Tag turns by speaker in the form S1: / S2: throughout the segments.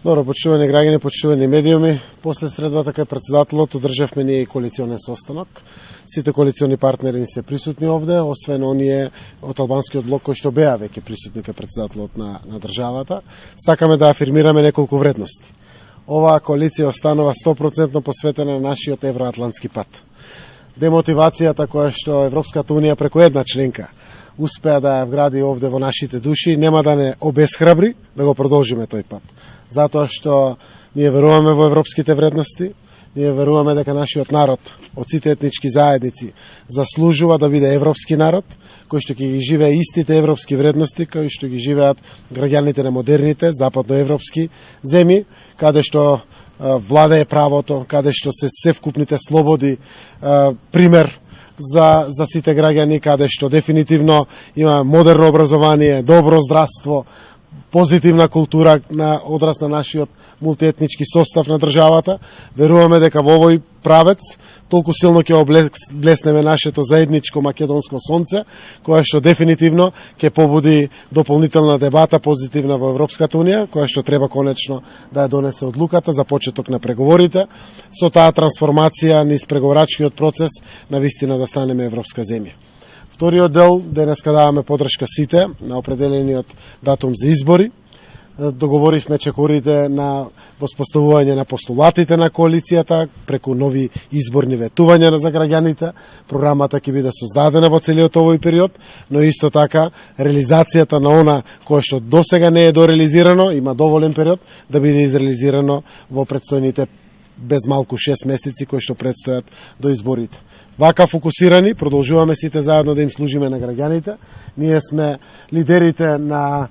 S1: Добро, почитувани граѓани, почитувани медиуми, после средбата кај председателот одржавме ние и коалиционен состанок. Сите коалициони партнери се присутни овде, освен оние од албанскиот блок кои што беа веќе присутни кај председателот на државата. Сакаме да афирмираме неколку вредности. Оваа коалиција останува 100% посветена на нашиот евроатлантски пат. Демотивацијата која што Европската унија преку една членка успеа да ја вгради овде во нашите души, нема да не обесхрабри да го продолжиме тој пат. Затоа што ние веруваме во европските вредности, ние веруваме дека нашиот народ од сите етнички заедници заслужува да биде европски народ, кој што ќе ги живее истите европски вредности, кои што ги живеат граѓаните на модерните западноевропски земји, каде што владее правото, каде што се севкупните слободи, пример за сите граѓани, каде што дефинитивно има модерно образование, добро здравство, позитивна култура на одрас на нашиот мултиетнички состав на државата. Веруваме дека во овој правец толку силно ќе облеснеме нашето заедничко македонско сонце, кое што дефинитивно ќе побуди дополнителна дебата позитивна во Европската унија, која што треба конечно да ја донесе одлуката за почеток на преговорите, со таа трансформација низ преговорачкиот процес на вистина да станеме европска земја. Вториот дел, денеска даваме подршка сите на определениот датум за избори. Договоривме чекорите на воспоставување на постулатите на коалицијата преку нови изборни ветувања за граѓаните. Програмата ќе биде создадена во целиот овој период, но исто така реализацијата на она кое што досега не е дореализирано, има доволен период да биде изреализирано во предстојните без малку 6 месеци кои што предстојат до изборите. Вака фокусирани, продолжуваме сите заедно да им служиме на граѓаните. Ние сме лидерите на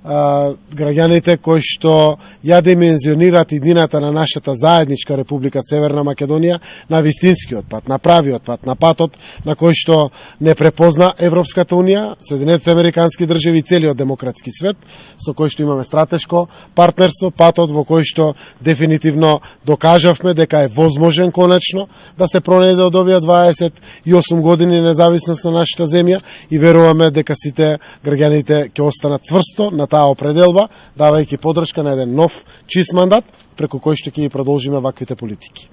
S1: граѓаните кои што ја димензионираат иднината на нашата заедничка Република Северна Македонија на вистинскиот пат, на правиот пат, на патот на кој што не препозна Европската унија, Соединетите Американски држави и целиот демократски свет, со кој што имаме стратешко партнерство, патот во кој што дефинитивно докажавме дека е возможен конечно да се пронајде од овие 28 години независност на нашата земја и веруваме дека сите граѓаните ќе останат цврсто на таа определба, давајќи подршка на еден нов чист мандат, преку кој што ќе ги продолжиме ваквите политики.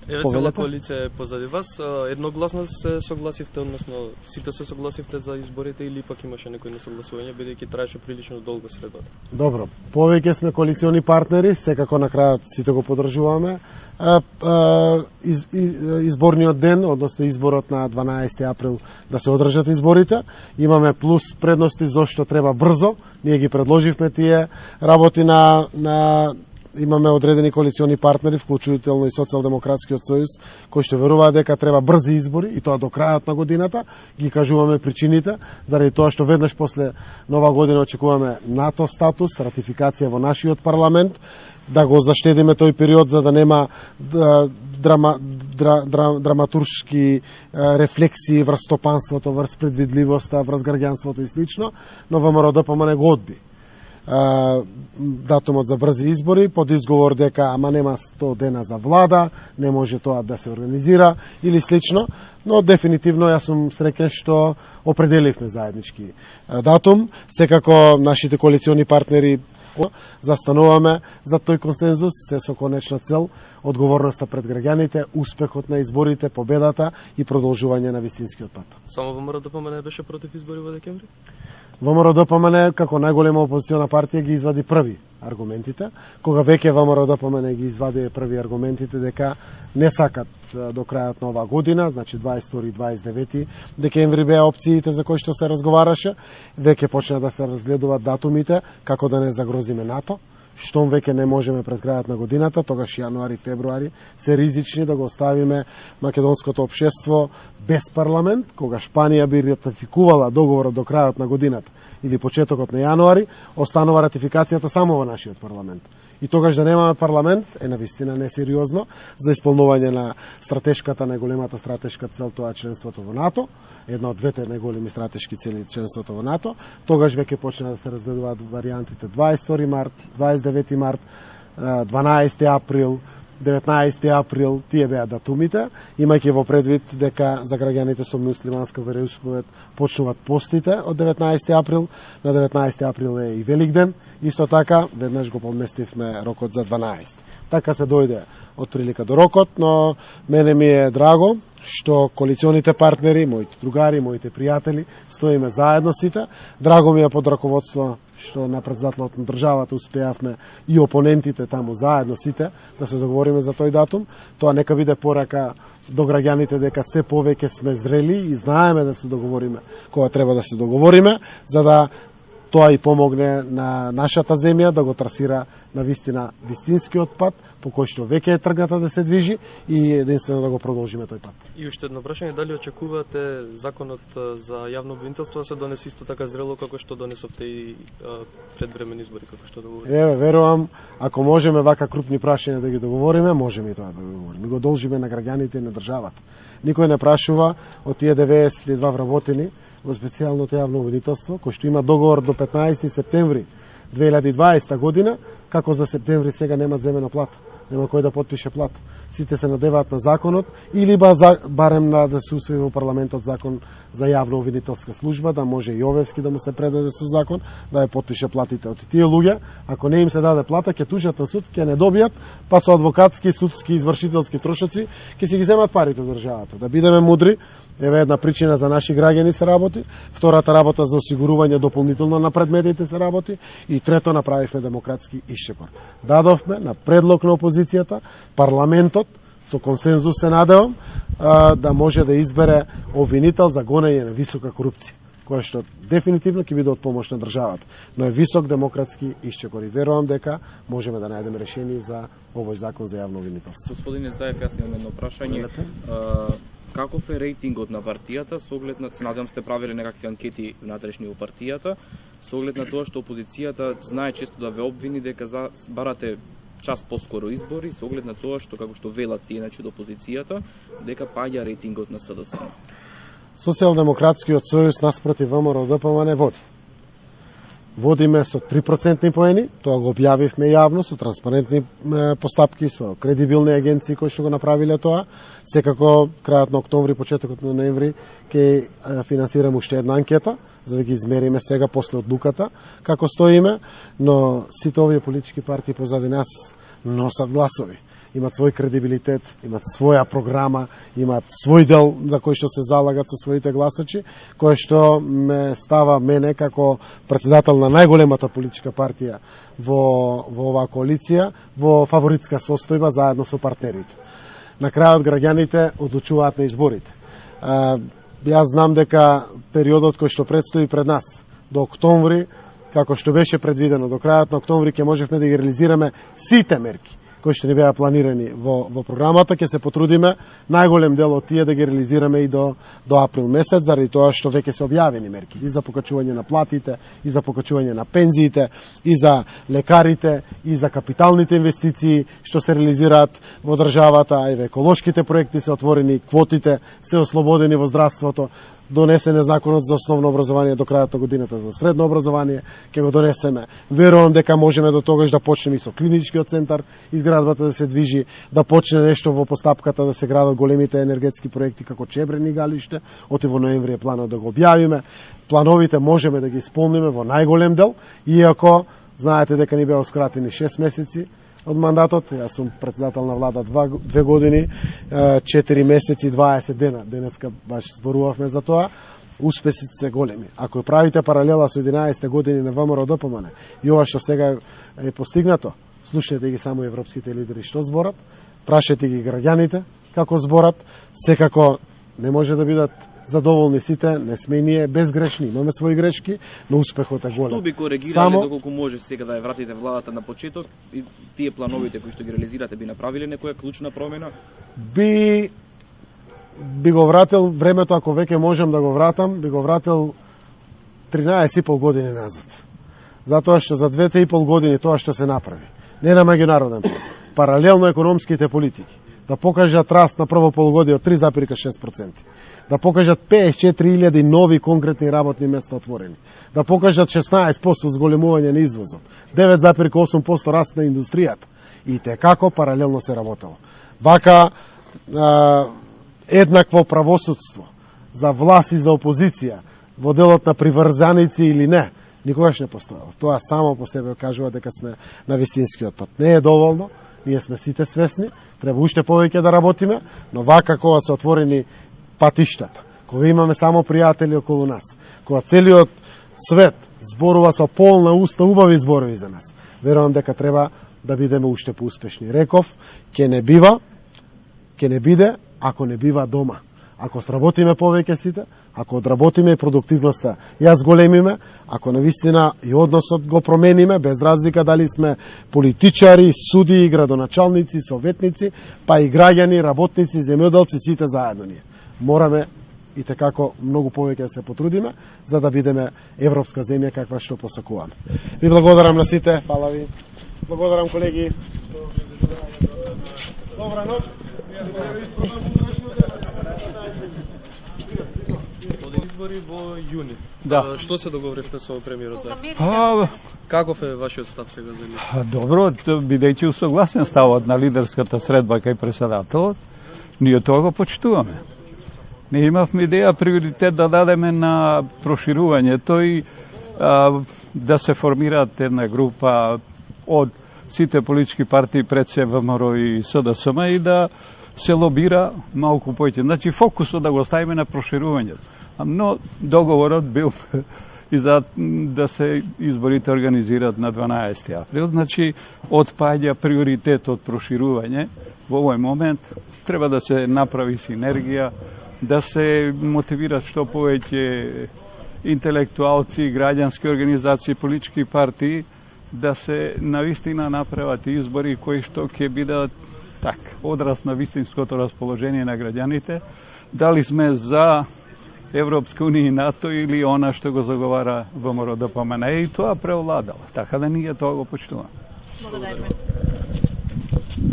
S2: Еве цела коалиција е позади вас. Едногласно се согласивте, односно сите се согласивте за изборите или пак имаше некои несогласувања, бидејќи траеше прилично долго средбата? Добро,
S1: повеќе сме коалициони партнери, секако на крајот сите го поддржуваме. Изборниот ден, односно изборот на 12 април да се одржат изборите. Имаме плюс предности зашто треба брзо. Ние ги предложивме тие работи имаме одредени коалициони партнери, вклучително и Социјалдемократскиот сојуз, кои што веруваат дека треба брзи избори и тоа до крајот на годината. Ги кажуваме причините, заради тоа што веднаш после нова година очекуваме НАТО статус, ратификација во нашиот парламент, да го заштедиме тој период за да нема драматуршки рефлексии врз стопанството, врз предвидливоста, врз граѓанството и слично, но ВМРО-ДПМН го одби датумот за брзи избори под изговор дека ама нема 100 дена за влада, не може тоа да се организира или слично, но дефинитивно јас сум среќен што определивме заеднички датум. Секако нашите коалициони партнери застануваме за тој консензус, се со конечна цел одговорноста пред граѓаните, успехот на изборите, победата и продолжување на вистинскиот пат.
S2: Само ВМРО-ДПМН беше против избори во декември?
S1: ВМРО-ДПМН како најголема опозициона партија ги извади први аргументите, кога веќе ВМРО-ДПМН ги извади први аргументите дека не сакат до крајот на оваа година, значи 22 и 29 декември беа опциите за кои што се разговараше, веќе почна да се разгледуваат датумите како да не загрозиме НАТО. Штом веќе не можеме пред крајот на годината, тогаш јануари, февруари се ризични да го оставиме македонското општество без парламент, кога Шпанија би ратификувала договорот до крајот на годината или почетокот на јануари, останува ратификацијата само во нашиот парламент. И тогаш да немаме парламент е навистина несериозно за исполнување на стратешката, најголемата стратешка цел, тоа членството во НАТО, една од двете најголеми стратешки цели членството во НАТО. Тогаш веќе почна да се разгледуваат варијантите 22 март, 29 март, 12 април, 19 април тие беа датумите, имајќи во предвид дека за граѓаните со муслиманска вероисповед почнуваат постите од 19 април, на 19 април е и Великден, исто така веднаш го поместивме рокот за 12. Така се дојде од прилика до рокот, но мене ми е драго што коалиционите партнери, моите другари, моите пријатели, стоиме заедно сите. Драго ми е под раководство што на председателот на државата успеавме и опонентите таму заедно сите да се договориме за тој датум. Тоа нека биде порака до граѓаните дека се повеќе сме зрели и знаеме да се договориме кога треба да се договориме, за да тоа и помогне на нашата земја да го трасира на вистина вистинскиот пат по кој што веќе е тргната да се движи и единствено да го продолжиме тој пат.
S2: И уште едно прашање, дали очекувате законот за јавно обвинителство да се донесе исто така зрело како што донесовте и предвремени избори, како што договорите?
S1: Еве, верувам, ако можеме вака крупни прашања да ги договориме, можеме и тоа да го договориме. Ми го должиме на граѓаните и на државата. Никој не прашува од тие 92 вработени во специјалното јавно обвинителство, кој што има договор до 15 септември 2020 година, како за септември сега нема земена плата, нема кој да потпише плата. Сите се надеваат на законот или барем да се усвои во парламентот закон за јавно обвинителска служба, да може и Јовевски да му се предаде со закон, да ја потпише платите од тие луѓе. Ако не им се даде плата, ќе тужат на суд, ќе не добијат, па со адвокатски, судски, извршителски трошоци, ќе си ги земат парите од државата. Да бидеме мудри. Еве една причина за наши граѓани се работи, втората работа за осигурување дополнително на предметите се работи и трето направивме демократски исчекор. Дадовме на предлог на опозицијата парламентот со консензус се надевам да може да избере обвинител за гонење на висока корупција, која што дефинитивно ќе биде од помош на државата, но е висок демократски исчекор и верувам дека можеме да најдеме решение за овој закон за јавно обвинителство.
S3: Господине Заев, јас имам едно прашање. Каков е рейтингот на партијата со оглед на, надевам сте правиле некакви анкети внатрешни во партијата, со оглед на тоа што опозицијата знае често да ве обвини дека барате час поскоро избори, со оглед на тоа што како што велат тие од опозицијата, дека паѓа рейтингот на СДСМ.
S1: Социјалдемократскиот сојуз наспроти ВМРО-ДПМН не води. Водиме со 3% поени, тоа го објавивме јавно, со транспарентни постапки, со кредибилни агенции кои што го направиле тоа. Секако, крајот на октомври, почетокот на ноември, ќе финансираме уште една анкета, за да ги измериме сега после одлуката, како стоиме, но сите овие политички партии позади нас носат гласови. Имат свој кредибилитет, имат своја програма, имат свој дел за кој што се залагат со своите гласачи, кој што ме става мене како председател на најголемата политичка партија во оваа коалиција, во фаворитска состојба заедно со партнерите. На крајот граѓаните одлучуваат на изборите. Јас знам дека периодот кој што предстои пред нас до октомври, како што беше предвидено до крајот на октомври, ќе можевме да ги реализираме сите мерки кои што ни беа планирани во програмата. Ќе се потрудиме најголем дел од тие да ги реализираме и до април месец, заради тоа што веќе се објавени мерки и за покачување на платите, и за покачување на пензиите, и за лекарите, и за капиталните инвестиции што се реализираат во државата, и еколошките проекти се отворени, квотите се ослободени во здравството. Донесен е законот за основно образование до крајот на годината, за средно образование ќе го донесеме. Верувам дека можеме до тогаш да почнеме и со клиничкиот центар, изградбата да се движи, да почне нешто во постапката да се градат големите енергетски проекти како Чебрени галиште. Оти во ноември е планот да го објавиме. Плановите можеме да ги исполниме во најголем дел, иако знаете дека ни беа скратени 6 месеци од мандатот. Јас сум председател на влада 2 години, 4 месеци, 20 дена. Денеска баш зборувавме за тоа. Успесите се големи. Ако правите паралела со 11 години на ВМРО-ДПМН и ова што сега е постигнато, слушнете ги само европските лидери што зборат, прашете ги граѓаните како зборат. Секако не може да бидат задоволни сите, не сме ние безгрешни, имаме своји грешки, но успехот е голем.
S3: Што би коригирале доколку може сега да ја вратите владата на почеток и тие плановите кои што ги реализирате би направиле некоја клучна промена?
S1: Би го вратил времето, ако веќе можам да го вратам, би го вратил 13,5 години назад. Затоа што за 2,5 години тоа што се направи, не на меѓународен план, паралелно економските политики, да покажат раст на прво полугодие од 3,6%, да покажат 54.000 нови конкретни работни места отворени, да покажат 16% зголемување на извозот, 9,8% раст на индустријата И како паралелно се работело. Вака еднакво правосудство за власт и за опозиција во делот на приврзаници или не, никогаш не постоело. Тоа само по себе кажува дека сме на вистинскиот пат. Не е доволно, ние сме сите свесни, треба уште повеќе да работиме, но вака кога се отворени патиштата, кога имаме само пријатели околу нас, кога целиот свет зборува со полна уста убави зборови за нас, верувам дека треба да бидеме уште поуспешни. Реков, ќе не биде ако не бива дома. Ако сработиме повеќе сите, ако одработиме и продуктивноста ја зголемиме, ако навистина и односот го промениме, без разлика дали сме политичари, судии, градоначалници, советници, па и граѓани, работници, земјоделци, сите заедно ние. Мораме и tekako многу повеќе да се потрудиме за да бидеме европска земја каква што посакуваме. Ви благодарам на сите, фала ви. Благодарам колеги. Добра ноќ.
S2: Од избори во јуни.
S4: Да.
S2: Што се договоривте со премиерот?
S4: Каков
S2: е вашиот став сега за нив?
S4: Добро, бидејќи усогласен ставот на лидерската средба кај председателот, ние тоа го почитуваме. Не имавме идеја приоритет да дадеме на проширувањето и да се формираат една група од сите политички партии пред се ВМРО и СДСМ и да се лобира малку поќе. Значи фокусот да го ставиме на проширувањето. Но договорот бил и за да се изборите организираат на 12 април. Значи отпаѓа приоритетот проширување. Во овој момент треба да се направи синергија, да се мотивират што повеќе интелектуалци, граѓански организации, политички партии, да се навистина направат избори кои што ќе бидат одраз на вистинското расположение на граѓаните, дали сме за Европска унија и НАТО или она што го заговара ВМРО ДПМН, и тоа преовладало. Така да ние тоа го почитуваме.
S5: Благодариме.